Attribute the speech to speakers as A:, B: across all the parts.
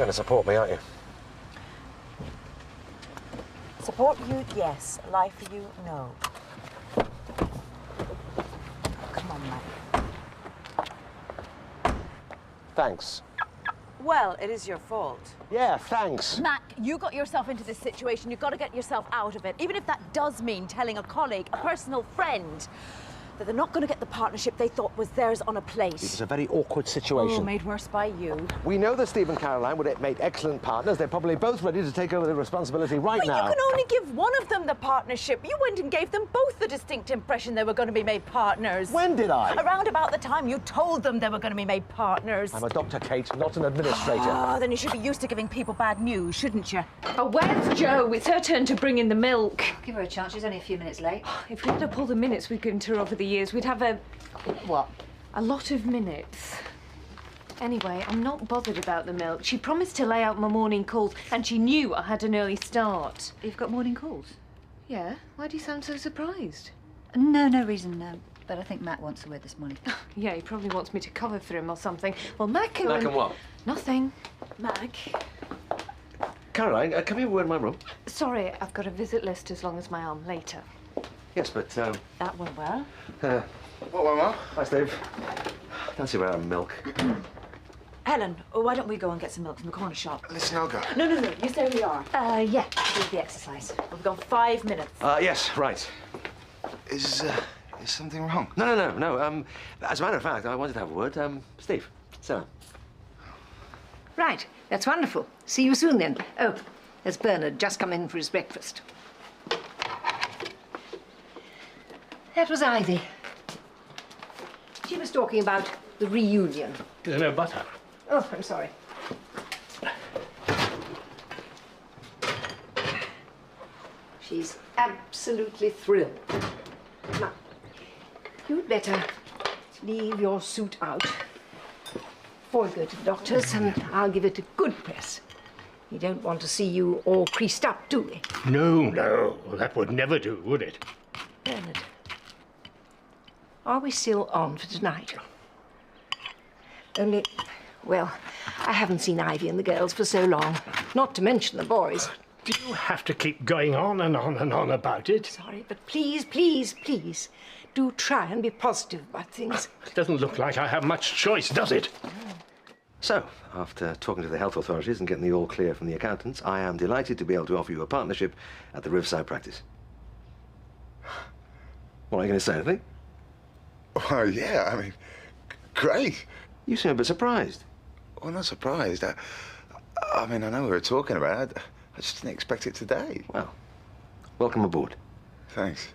A: to support me, aren't you?
B: Support you, yes. Lie for you, no. Come on, Mac.
A: Thanks.
B: Well, it is your fault.
A: Yeah, thanks.
C: Mac, you got yourself into this situation. You've got to get yourself out of it. Even if that does mean telling a colleague, a personal friend, that they're not going to get the partnership they thought was theirs on a plate.
A: It was a very awkward situation.
C: Oh, made worse by you.
A: We know that Steve and Caroline would have made excellent partners. They're probably both ready to take over the responsibility right now.
C: But you can only give one of them the partnership. You went and gave them both the distinct impression they were going to be made partners.
A: When did I?
C: Around about the time you told them they were going to be made partners.
A: I'm a doctor, Kate, not an administrator.
C: Oh, then you should be used to giving people bad news, shouldn't you?
D: Oh, where's Jo? It's her turn to bring in the milk.
E: Give her a chance. She's only a few minutes late.
D: If we had up all the minutes we've given to her over the years, we'd have a
E: What?
D: lot of minutes. Anyway, I'm not bothered about the milk. She promised to lay out my morning calls, and she knew I had an early start.
E: You've got morning calls?
D: Yeah? Why do you sound so surprised?
E: No reason, no. But I think Matt wants a word this morning.
D: Yeah, he probably wants me to cover for him or something. Well, Mac can...
A: Mac and what?
D: Nothing. Mac.
A: Caroline, come here, we're in my room.
D: Sorry, I've got a visit list as long as my arm later.
A: Yes, but,
C: That went well.
F: What, Mama?
A: Hi, Steve. Fancy we're out of milk.
B: Helen, why don't we go and get some milk from the corner shop?
F: Listen, I'll go.
B: No, you stay where you are.
E: Yeah, do the exercise.
B: We've got 5 minutes.
A: Yes, right.
F: Is something wrong?
A: No. As a matter of fact, I wanted to have a word. Steve, sit down.
G: Right, that's wonderful. See you soon then. Oh, there's Bernard just come in for his breakfast. That was Ivy. She was talking about the reunion.
H: There's no butter.
G: Oh, I'm sorry. She's absolutely thrilled. Now, you'd better leave your suit out before we go to the doctor's, and I'll give it a good press. We don't want to see you all creased up, do we?
H: No. That would never do, would it?
G: Bernard, are we still on for tonight? Only, well, I haven't seen Ivy and the girls for so long, not to mention the boys.
H: Do you have to keep going on and on and on about it?
G: Sorry, but please, do try and be positive about things.
H: It doesn't look like I have much choice, does it?
A: So, after talking to the health authorities and getting the all clear from the accountants, I am delighted to be able to offer you a partnership at the Riverside practice. What, are you going to say anything?
F: Oh, yeah, I mean, great.
A: You seem a bit surprised.
F: Well, not surprised. I mean, I know we were talking about it. I just didn't expect it today.
A: Well, welcome aboard.
F: Thanks.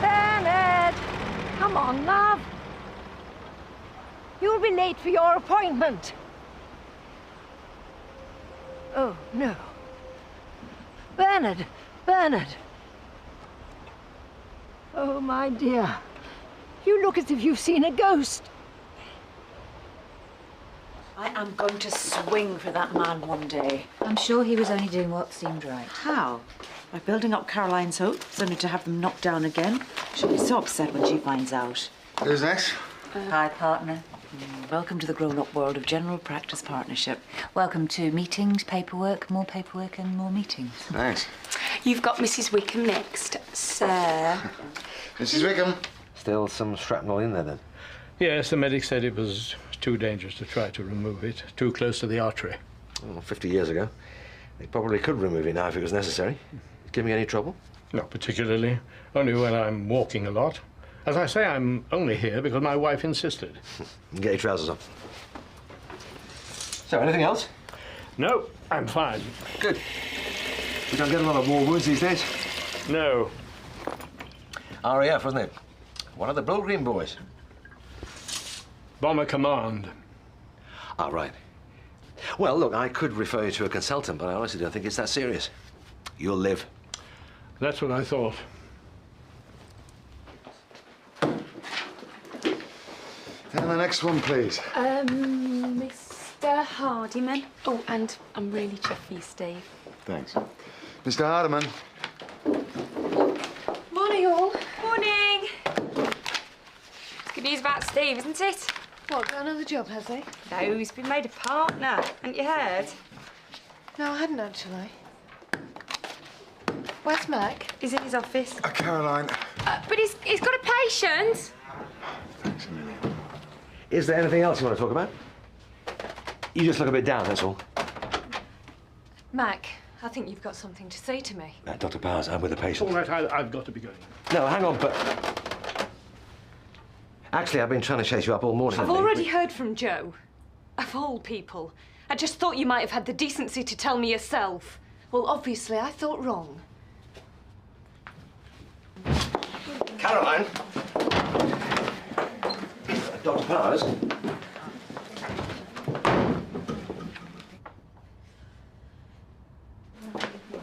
G: Bernard! Come on, love. You'll be late for your appointment. Oh, no. Bernard! Oh, my dear. You look as if you've seen a ghost.
B: I am going to swing for that man one day.
E: I'm sure he was only doing what seemed right.
B: How? By building up Caroline's hopes, only to have them knocked down again. She'll be so upset when she finds out.
F: Who's next?
E: Hi, partner.
B: Welcome to the grown-up world of general practice partnership.
E: Welcome to meetings, more paperwork and more meetings.
F: Thanks.
D: You've got Mrs. Wickham next, sir.
F: Mrs. Wickham.
A: Still some shrapnel in there, then?
H: Yes, the medic said it was too dangerous to try to remove it, too close to the artery.
A: Well, 50 years ago. They probably could remove it now if it was necessary. Giving any trouble?
H: Not particularly, only when I'm walking a lot. As I say, I'm only here because my wife insisted.
A: Get your trousers off. So, anything else?
H: No, I'm fine.
A: Good. We don't get a lot of war wounds these days.
H: No.
A: RAF, wasn't it? One of the Bull Green boys.
H: Bomber Command.
A: Ah, right. Well, look, I could refer you to a consultant, but I honestly don't think it's that serious. You'll live.
H: That's what I thought.
F: And the next one, please.
D: Mr. Hardiman. Oh, and I'm really chuffy, Steve.
F: Thanks. Mr. Hardiman.
D: Morning, all.
I: Morning! It's good news about Steve, isn't it?
D: What, got another job, has he?
I: No, he's been made a partner. Hadn't you heard?
D: No, I hadn't actually. Where's Mac?
I: He's in his office.
F: Caroline.
I: But he's got a patient.
F: Thanks a million.
A: Is there anything else you want to talk about? You just look a bit down, that's all.
D: Mac, I think you've got something to say to me.
A: Dr. Powers, I'm with a patient.
H: All right, I've got to be going.
A: No, hang on, but... Actually, I've been trying to chase you up all morning.
D: I've already heard from Joe. Of all people. I just thought you might have had the decency to tell me yourself. Well, obviously, I thought wrong.
A: Caroline! Dr. Powers?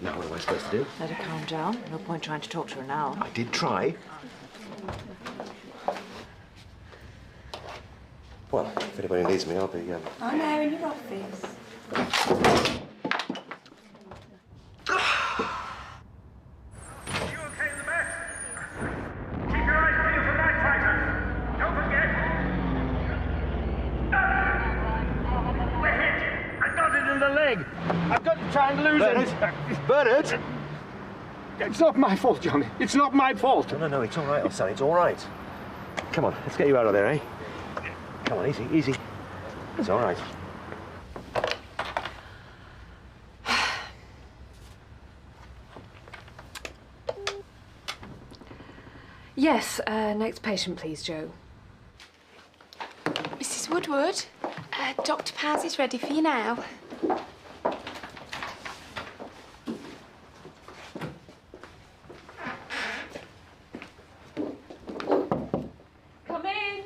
A: Now, what am I supposed to do?
B: Let her calm down. No point trying to talk to her now.
A: I did try. Well, if anybody needs me, I'll be,
I: I'm there in your office.
H: I've got to try and lose him.
A: Bernard!
H: It's not my fault, Johnny. It's not my fault.
A: No, it's all right, old son. It's all right. Come on, let's get you out of there, eh? Come on, easy, easy. It's all right.
D: Yes, next patient, please, Joe.
I: Mrs. Woodward, Dr. Powers is ready for you now.
D: Come in.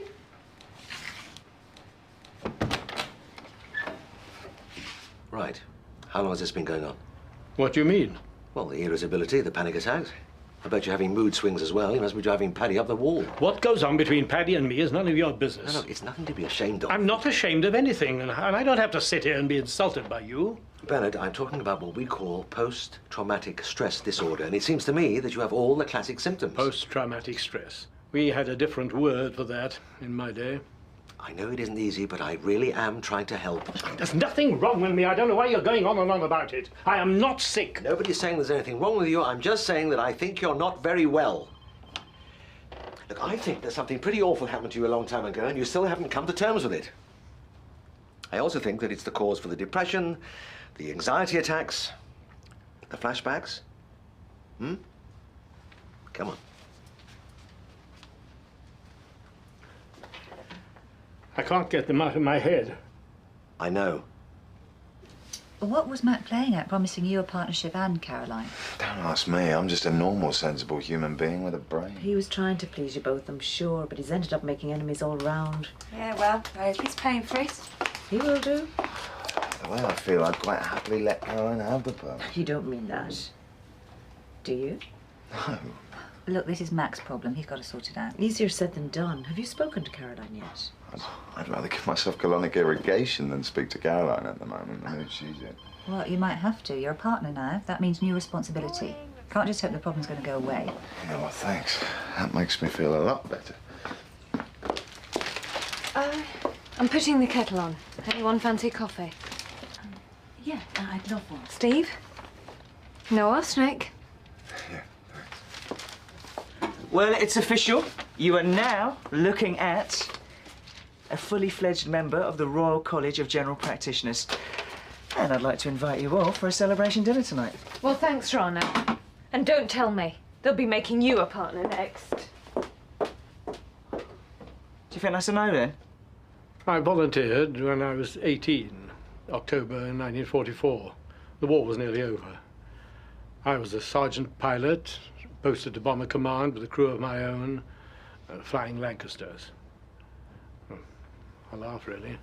A: Right. How long has this been going on?
H: What do you mean?
A: Well, the irritability, the panic attacks. I bet you're having mood swings as well. You must be driving Paddy up the wall.
H: What goes on between Paddy and me is none of your business.
A: No, it's nothing to be ashamed of.
H: I'm not ashamed of anything, and I don't have to sit here and be insulted by you.
A: Bernard, I'm talking about what we call post-traumatic stress disorder, and it seems to me that you have all the classic symptoms.
H: Post-traumatic stress. We had a different word for that in my day.
A: I know it isn't easy, but I really am trying to help.
H: There's nothing wrong with me. I don't know why you're going on and on about it. I am not sick.
A: Nobody's saying there's anything wrong with you. I'm just saying that I think you're not very well. Look, I think there's something pretty awful happened to you a long time ago, and you still haven't come to terms with it. I also think that it's the cause for the depression, the anxiety attacks, the flashbacks. Come on.
H: I can't get them out of my head.
A: I know.
E: What was Matt playing at, promising you a partnership and Caroline?
F: Don't ask me. I'm just a normal, sensible human being with a brain.
B: He was trying to please you both, I'm sure, but he's ended up making enemies all round.
I: Yeah, well, I hope he's paying for it.
B: He will do.
F: The way I feel, I'd quite happily let Caroline have the post.
B: You don't mean that. Do you?
F: No.
E: Look, this is Mac's problem. He's got to sort it out.
B: Easier said than done. Have you spoken to Caroline yet?
F: I'd rather give myself colonic irrigation than speak to Caroline at the moment. I mean, she's it.
E: Well, you might have to. You're a partner now. That means new responsibility. Can't just hope the problem's going to go away.
F: Yeah, well, thanks. That makes me feel a lot better.
D: I'm putting the kettle on. Anyone fancy coffee?
B: Yeah, I'd love one.
D: Steve? No arsenic.
F: Yeah, thanks.
J: Well, it's official. You are now looking at a fully fledged member of the Royal College of General Practitioners. And I'd like to invite you all for a celebration dinner tonight.
D: Well, thanks, Rana. And don't tell me. They'll be making you a partner next.
J: Do you think that's a no, then?
H: I volunteered when I was 18, October 1944. The war was nearly over. I was a sergeant pilot, posted to Bomber Command with a crew of my own, flying Lancasters. I laugh, really.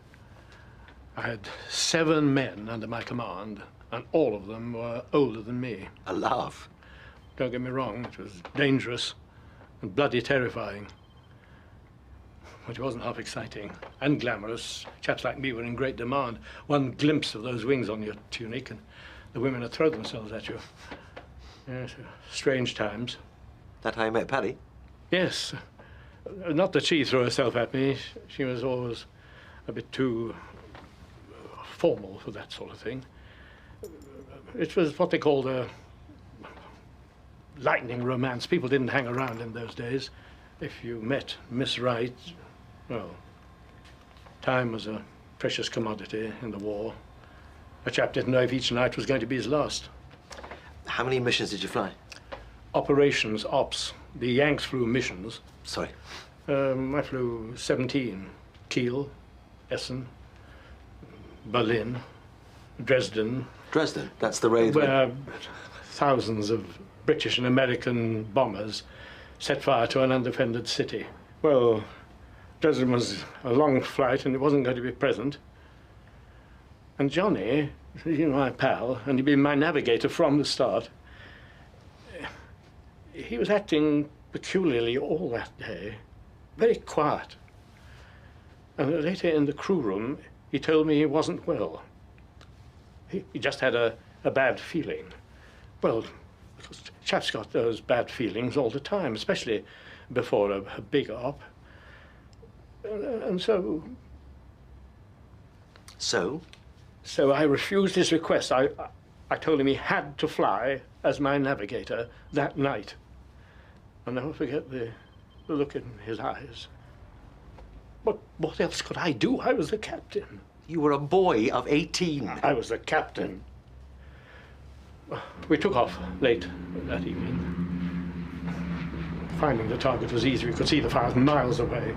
H: I had 7 men under my command, and all of them were older than me.
A: A laugh?
H: Don't get me wrong, it was dangerous and bloody terrifying. But it wasn't half exciting and glamorous. Chaps like me were in great demand. One glimpse of those wings on your tunic and the women would throw themselves at you. Yes, strange times.
A: That how you met Paddy?
H: Yes. Not that she threw herself at me. She was always a bit too formal for that sort of thing. It was what they called a lightning romance. People didn't hang around in those days. If you met Miss Wright, well, time was a precious commodity in the war. A chap didn't know if each night was going to be his last.
A: How many missions did you fly?
H: Operations, ops. The Yanks flew missions.
A: Sorry.
H: I flew 17. Kiel, Essen, Berlin, Dresden.
A: Dresden? That's the raid
H: where thousands of British and American bombers set fire to an undefended city. Well, Dresden was a long flight and it wasn't going to be pleasant. And Johnny, you know, my pal, and he'd been my navigator from the start, he was acting peculiarly all that day, very quiet. And later in the crew room, he told me he wasn't well. He just had a bad feeling. Well, because chaps got those bad feelings all the time, especially before a big op. And so...
A: So?
H: So I refused his request. I told him he had to fly as my navigator that night. I'll never forget the look in his eyes. But what else could I do? I was the captain.
A: You were a boy of 18.
H: I was the captain. We took off late that evening. Finding the target was easy. We could see the fire miles away.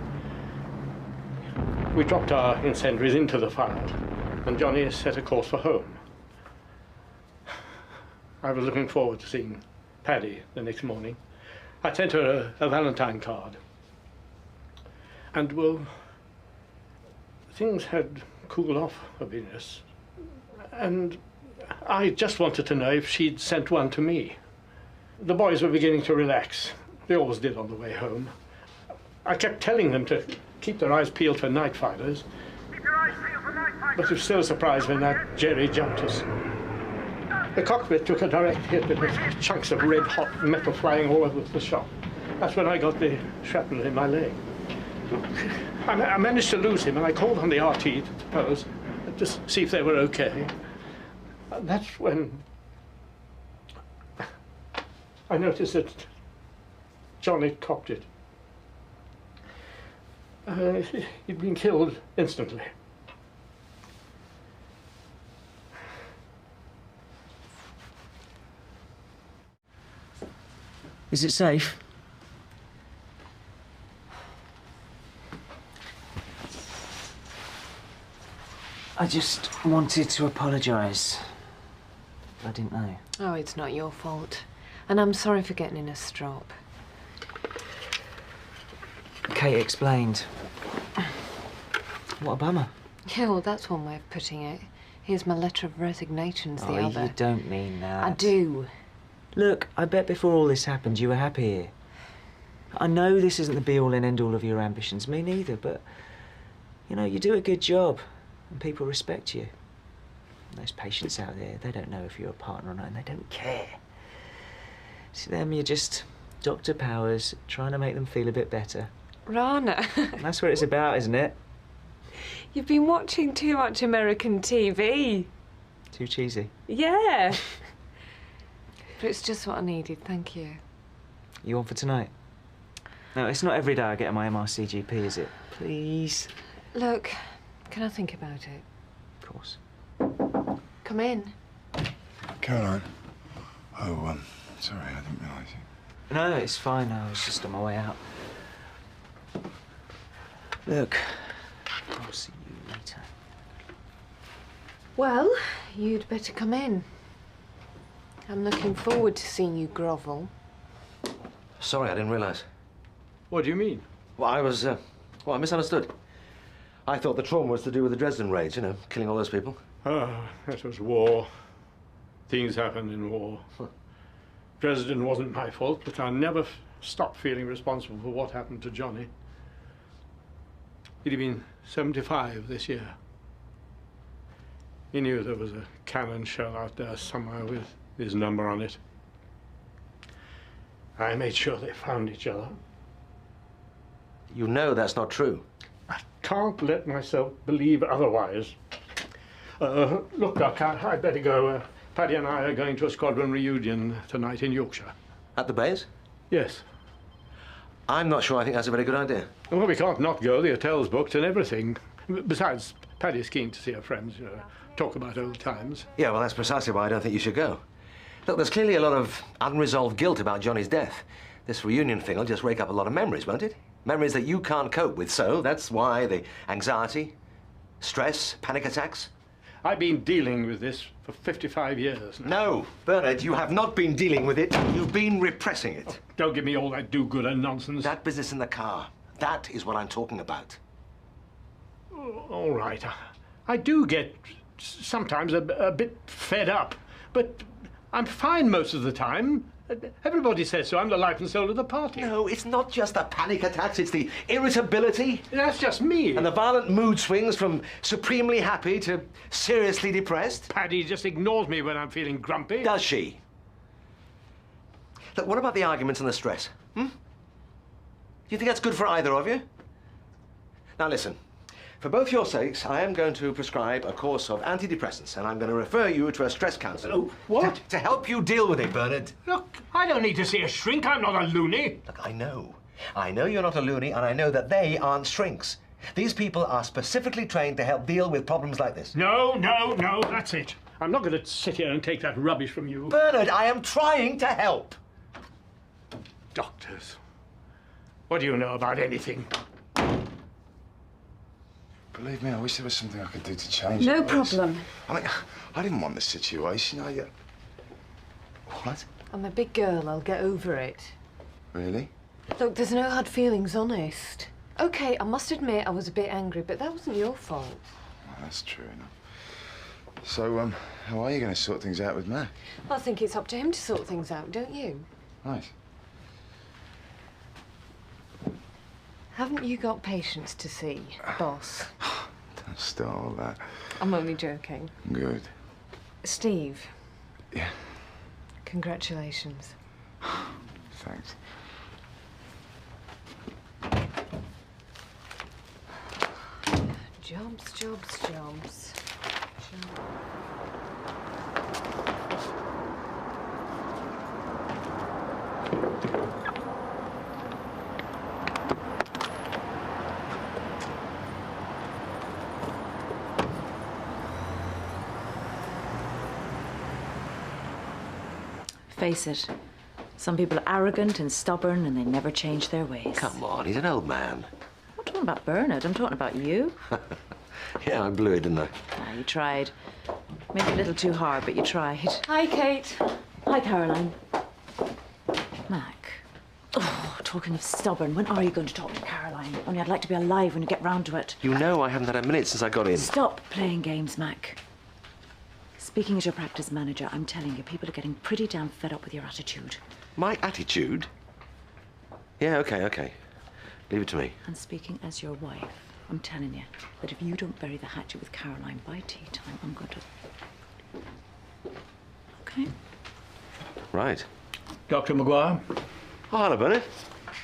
H: We dropped our incendiaries into the fire, and Johnny set a course for home. I was looking forward to seeing Paddy the next morning. I sent her a Valentine card. And, well, things had cooled off a bit, and I just wanted to know if she'd sent one to me. The boys were beginning to relax. They always did on the way home. I kept telling them to keep their eyes peeled for night fighters. Keep your eyes peeled for night fighters. But it was still a surprise when that Jerry jumped us. The cockpit took a direct hit with chunks of red-hot metal flying all over the shop. That's when I got the shrapnel in my leg. I managed to lose him, and I called on the RT to pose to see if they were okay. And that's when I noticed that John had copped it. He'd been killed instantly.
J: Is it safe? I just wanted to apologise. I didn't know.
D: Oh, it's not your fault. And I'm sorry for getting in a strop.
J: Kate explained. What a bummer.
D: Yeah, well, that's one way of putting it. Here's my letter of resignation's the other.
J: You don't mean that.
D: I do.
J: Look, I bet before all this happened you were happy here. I know this isn't the be-all and end-all of your ambitions, me neither, but, you know, you do a good job and people respect you. And those patients out there, they don't know if you're a partner or not, and they don't care. To them, you're just Dr. Powers trying to make them feel a bit better.
D: Rana.
J: That's what it's about, isn't it?
D: You've been watching too much American TV.
J: Too cheesy.
D: Yeah. But it's just what I needed, thank you.
J: You on for tonight? No, it's not every day I get my MRCGP, is it? Please?
D: Look, can I think about it?
J: Of course.
D: Come in.
F: Caroline. Oh, sorry, I didn't realise it.
J: No, it's fine. I was just on my way out. Look, I'll see you later.
D: Well, you'd better come in. I'm looking forward to seeing you grovel.
A: Sorry, I didn't realise.
H: What do you mean?
A: Well, I misunderstood. I thought the trauma was to do with the Dresden raids, you know, killing all those people.
H: Ah, that was war. Things happen in war. Dresden wasn't my fault, but I never stopped feeling responsible for what happened to Johnny. He'd been 75 this year. He knew there was a cannon shell out there somewhere with his number on it. I made sure they found each other.
A: You know that's not true.
H: I can't let myself believe otherwise. Look, Doc, I'd better go. Paddy and I are going to a squadron reunion tonight in Yorkshire.
A: At the base?
H: Yes.
A: I'm not sure I think that's a very good idea.
H: Well, we can't not go. The hotel's booked and everything. Besides, Paddy's keen to see her friends, you know, talk about old times.
A: Yeah, well, that's precisely why I don't think you should go. Look, there's clearly a lot of unresolved guilt about Johnny's death. This reunion thing will just rake up a lot of memories, won't it? Memories that you can't cope with, so that's why the anxiety, stress, panic attacks.
H: I've been dealing with this for 55 years now.
A: No, Bernard, you have not been dealing with it. You've been repressing it.
H: Oh, don't give me all that do-gooder nonsense.
A: That business in the car, that is what I'm talking about.
H: Oh, all right. I do get sometimes a bit fed up, but I'm fine most of the time. Everybody says so. I'm the life and soul of the party.
A: No, it's not just the panic attacks, it's the irritability.
H: That's just me.
A: And the violent mood swings from supremely happy to seriously depressed.
H: Paddy just ignores me when I'm feeling grumpy.
A: Does she? Look, what about the arguments and the stress? Do you think that's good for either of you? Now listen, for both your sakes, I am going to prescribe a course of antidepressants, and I'm going to refer you to a stress counsellor.
H: Oh, what?
A: To help you deal with it, Bernard.
H: Look, I don't need to see a shrink. I'm not a loony.
A: Look, I know. I know you're not a loony, and I know that they aren't shrinks. These people are specifically trained to help deal with problems like this.
H: No, that's it. I'm not going to sit here and take that rubbish from you.
A: Bernard, I am trying to help.
H: Doctors. What do you know about anything?
F: Believe me, I wish there was something I could do to change it.
G: No problem.
F: I mean, I didn't want this situation. What?
D: I'm a big girl. I'll get over it.
F: Really?
D: Look, there's no hard feelings, honest. OK, I must admit I was a bit angry, but that wasn't your fault.
F: Well, that's true enough. So, how are you going to sort things out with Mac?
D: Well, I think it's up to him to sort things out, don't you?
F: Right.
D: Haven't you got patience to see, boss?
F: Don't start all that.
D: I'm only joking.
F: Good.
D: Steve.
F: Yeah.
D: Congratulations.
F: Thanks.
D: Jobs.
B: Face it, some people are arrogant and stubborn and they never change their ways.
A: Come on, he's an old man.
B: I'm not talking about Bernard, I'm talking about you.
A: Yeah, I blew it, didn't I?
B: Ah, you tried. Maybe a little too hard, but you tried.
D: Hi, Kate.
B: Hi, Caroline. Mac. Oh, talking of stubborn, when are you going to talk to Caroline? Only I'd like to be alive when you get round to it.
A: You know I haven't had a minute since I got in.
B: Stop playing games, Mac. Speaking as your practice manager, I'm telling you, people are getting pretty damn fed up with your attitude.
A: My attitude? Yeah, okay. Leave it to me.
B: And speaking as your wife, I'm telling you that if you don't bury the hatchet with Caroline by tea time, I'm going to... Okay?
A: Right.
H: Dr. Maguire,
A: Oh, hello, Bernard.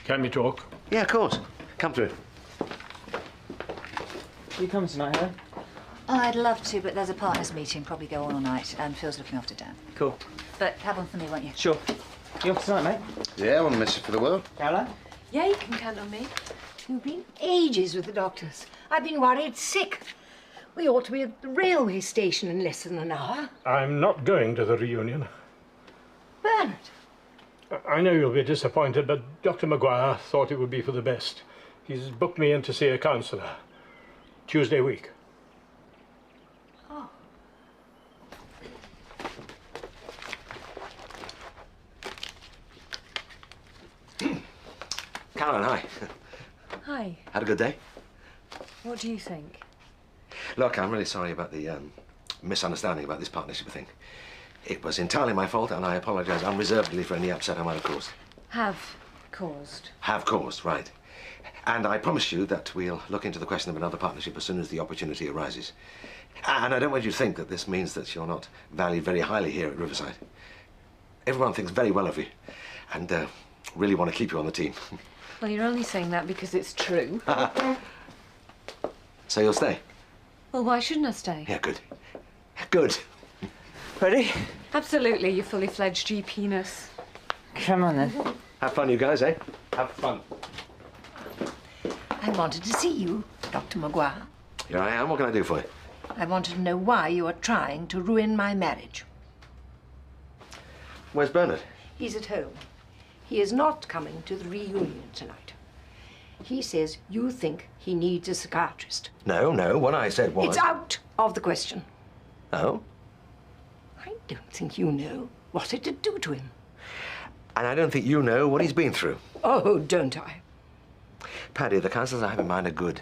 H: can we talk?
A: Yeah, of course. Come through.
J: You coming tonight, Helen?
E: Oh, I'd love to, but there's a partners meeting, probably go on all night, and Phil's looking after Dan.
J: Cool.
E: But have one for me, won't you?
J: Sure. You off tonight, mate?
F: Yeah, I wouldn't miss it for the world.
J: Caroline?
D: Yeah, you can count on me.
G: You've been ages with the doctors. I've been worried sick. We ought to be at the railway station in less than an hour.
H: I'm not going to the reunion.
G: Bernard.
H: I know you'll be disappointed, but Dr. Maguire thought it would be for the best. He's booked me in to see a counsellor. Tuesday week.
G: Oh.
A: Caroline, hi.
D: Hi.
A: Had a good day?
D: What do you think?
A: Look, I'm really sorry about the misunderstanding about this partnership thing. It was entirely my fault, and I apologise unreservedly for any upset I might have caused.
D: Have caused.
A: Have caused, right. And I promise you that we'll look into the question of another partnership as soon as the opportunity arises. And I don't want you to think that this means that you're not valued very highly here at Riverside. Everyone thinks very well of you. And really want to keep you on the team.
D: Well, you're only saying that because it's true.
A: So you'll stay?
D: Well, why shouldn't I stay?
A: Yeah, good. Good.
J: Ready?
D: Absolutely, you fully fledged GP-ness.
J: Come on then.
A: Have fun, you guys, eh? Have fun.
G: I wanted to see you, Dr. Maguire.
A: Here I am. What can I do for you?
G: I wanted to know why you are trying to ruin my marriage.
A: Where's Bernard?
G: He's at home. He is not coming to the reunion tonight. He says you think he needs a psychiatrist.
A: No, no. What I said was...
G: It's out of the question.
A: Oh?
G: I don't think you know what it did do to him.
A: And I don't think you know what he's been through.
G: Oh, don't I?
A: Paddy, the counsellors I have in mind are good.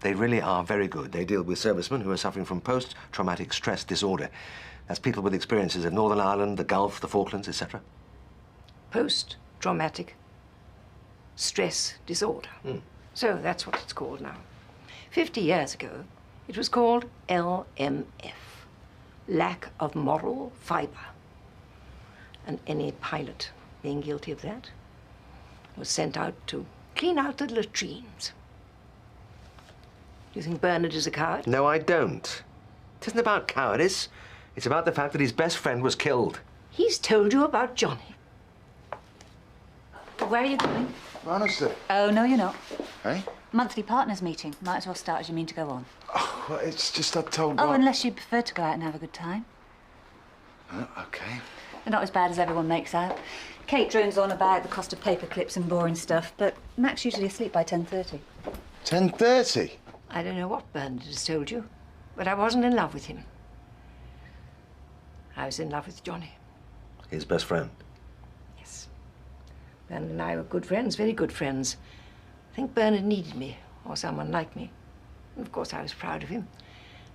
A: They really are very good. They deal with servicemen who are suffering from post-traumatic stress disorder. That's people with experiences of Northern Ireland, the Gulf, the Falklands, etc.
G: Post-traumatic stress disorder. So that's what it's called now. 50 years ago, it was called LMF, lack of moral fibre. And any pilot being guilty of that was sent out to clean out the latrines. Do you think Bernard is a coward?
A: No, I don't. It isn't about cowardice. It's about the fact that his best friend was killed.
G: He's told you about Johnny.
B: Where are you going?
F: Honestly.
B: Oh, no, you're not.
F: Hey?
B: Monthly partners meeting. Might as well start as you mean to go on.
F: Oh, well, it's just I told...
B: Oh, unless you prefer to go out and have a good time.
F: Okay.
B: They're not as bad as everyone makes out. Kate drones on about the cost of paper clips and boring stuff, but Mac's usually asleep by 10:30.
F: 10:30?
G: I don't know what Bernard has told you, but I wasn't in love with him. I was in love with Johnny.
A: His best friend.
G: Yes. Bernard and I were good friends, very good friends. I think Bernard needed me, or someone like me. And of course, I was proud of him.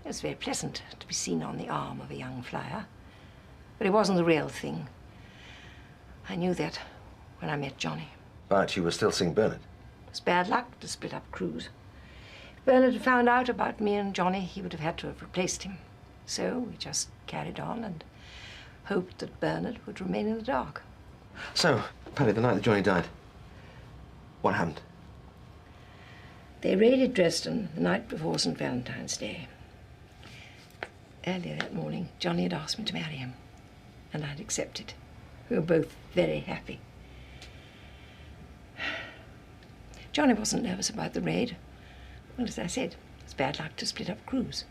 G: It was very pleasant to be seen on the arm of a young flyer. But it wasn't the real thing. I knew that when I met Johnny.
A: But you were still seeing Bernard.
G: It was bad luck to split up crews. If Bernard had found out about me and Johnny, he would have had to have replaced him. So we just carried on and hoped that Bernard would remain in the dark.
A: So, Paddy, the night that Johnny died, what happened?
G: They raided Dresden the night before St. Valentine's Day. Earlier that morning, Johnny had asked me to marry him, and I'd accepted. We were both very happy. Johnny wasn't nervous about the raid. Well, as I said, it's bad luck to split up crews.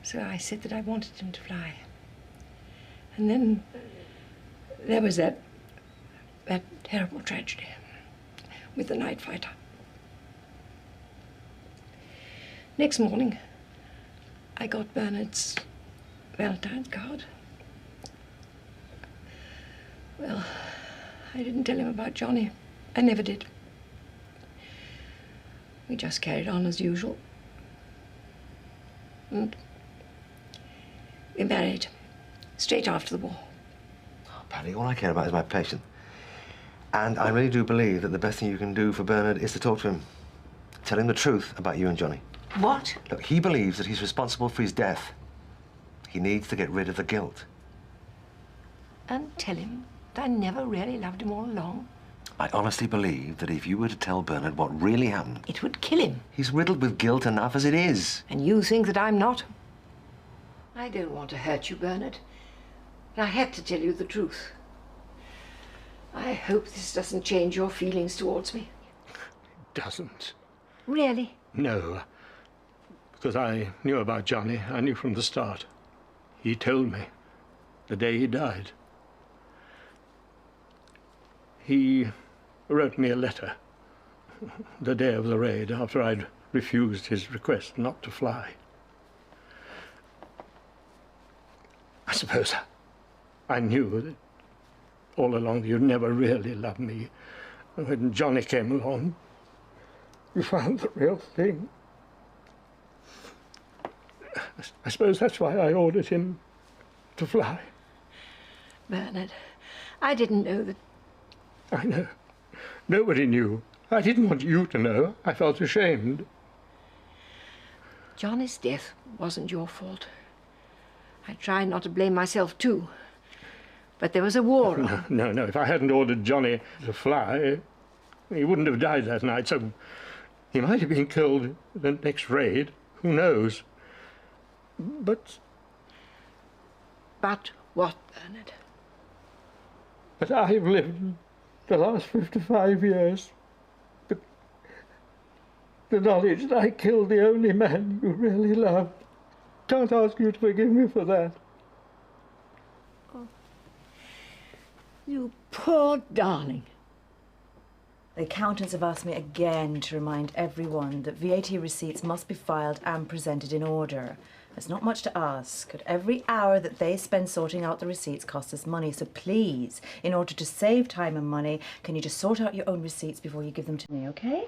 G: So I said that I wanted him to fly. And then there was that terrible tragedy with the night fighter. Next morning, I got Bernard's Valentine's card. Well, I didn't tell him about Johnny. I never did. We just carried on as usual. And we married straight after the war.
A: Oh, Paddy, all I care about is my patient. And I really do believe that the best thing you can do for Bernard is to talk to him. Tell him the truth about you and Johnny.
G: What?
A: Look, he believes that he's responsible for his death. He needs to get rid of the guilt.
G: And tell him that I never really loved him all along.
A: I honestly believe that if you were to tell Bernard what really happened...
G: It would kill him.
A: He's riddled with guilt enough as it is.
G: And you think that I'm not? I don't want to hurt you, Bernard. But I had to tell you the truth. I hope this doesn't change your feelings towards me.
H: It doesn't.
G: Really?
H: No. Because I knew about Johnny. I knew from the start. He told me the day he died. He wrote me a letter the day of the raid after I'd refused his request not to fly. I suppose I knew that all along you'd never really loved me. And when Johnny came along, you found the real thing. I suppose that's why I ordered him to fly.
G: Bernard, I didn't know that...
H: I know. Nobody knew. I didn't want you to know. I felt ashamed.
G: Johnny's death wasn't your fault. I tried not to blame myself, too. But there was a war on.
H: No. If I hadn't ordered Johnny to fly, he wouldn't have died that night, so he might have been killed in the next raid. Who knows? But
G: What, Bernard?
H: But I've lived the last 55 years. The knowledge that I killed the only man you really loved. Can't ask you to forgive me for that.
G: Oh. You poor darling.
B: The accountants have asked me again to remind everyone that VAT receipts must be filed and presented in order. It's not much to ask. At every hour that they spend sorting out the receipts costs us money. So please, in order to save time and money, can you just sort out your own receipts before you give them to me, okay?